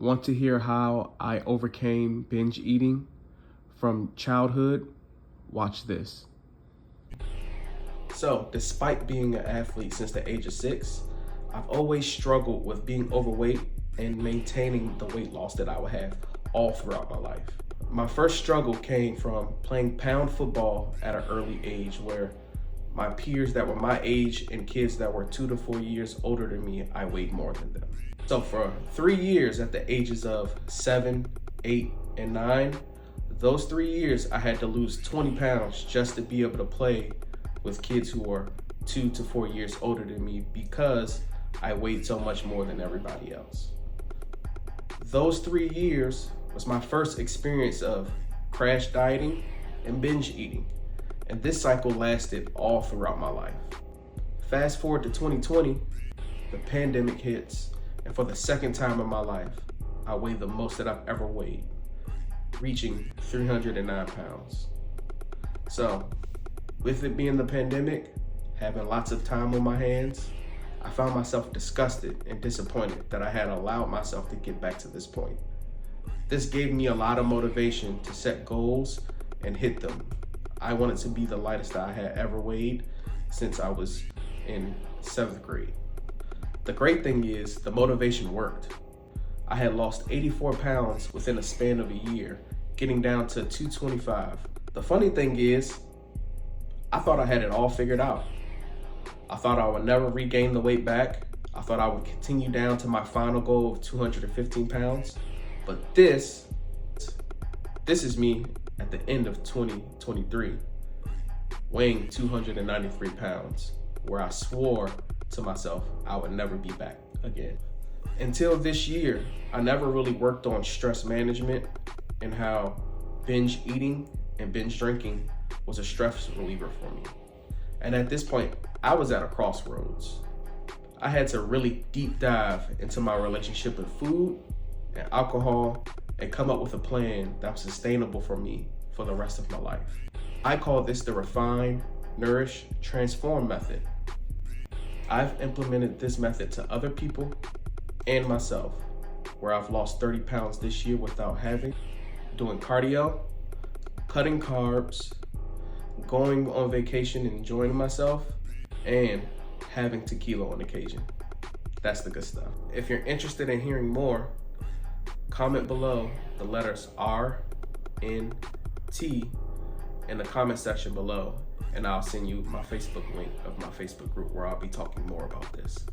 Want to hear how I overcame binge eating from childhood? Watch this. So, despite being an athlete since the age of 6, I've always struggled with being overweight and maintaining the weight loss that I would have all throughout my life. My first struggle came from playing pound football at an early age, where my peers that were my age and kids that were 2 to 4 years older than me, I weighed more than them. So for 3 years, at the ages of 7, 8, and 9, those 3 years I had to lose 20 pounds just to be able to play with kids who were 2 to 4 years older than me, because I weighed so much more than everybody else. Those 3 years was my first experience of crash dieting and binge eating, and this cycle lasted all throughout my life. Fast forward to 2020, the pandemic hits, and for the second time in my life, I weighed the most that I've ever weighed, reaching 309 pounds. So, with it being the pandemic, having lots of time on my hands, I found myself disgusted and disappointed that I had allowed myself to get back to this point. This gave me a lot of motivation to set goals and hit them. I wanted to be the lightest that I had ever weighed since I was in 7th grade. The great thing is, the motivation worked. I had lost 84 pounds within a span of a year, getting down to 225. The funny thing is, I thought I had it all figured out. I thought I would never regain the weight back. I thought I would continue down to my final goal of 215 pounds. But this is me at the end of 2023, weighing 293 pounds, where I swore to myself I would never be back again. Until this year, I never really worked on stress management and how binge eating and binge drinking was a stress reliever for me. And at this point, I was at a crossroads. I had to really deep dive into my relationship with food and alcohol and come up with a plan that was sustainable for me for the rest of my life. I call this the Refine, Nourish, Transform method. I've implemented this method to other people and myself, where I've lost 30 pounds this year without doing cardio, cutting carbs, going on vacation and enjoying myself, and having tequila on occasion. That's the good stuff. If you're interested in hearing more, comment below the letters R, N, T in the comment section below, and I'll send you my Facebook link of my Facebook group where I'll be talking more about this.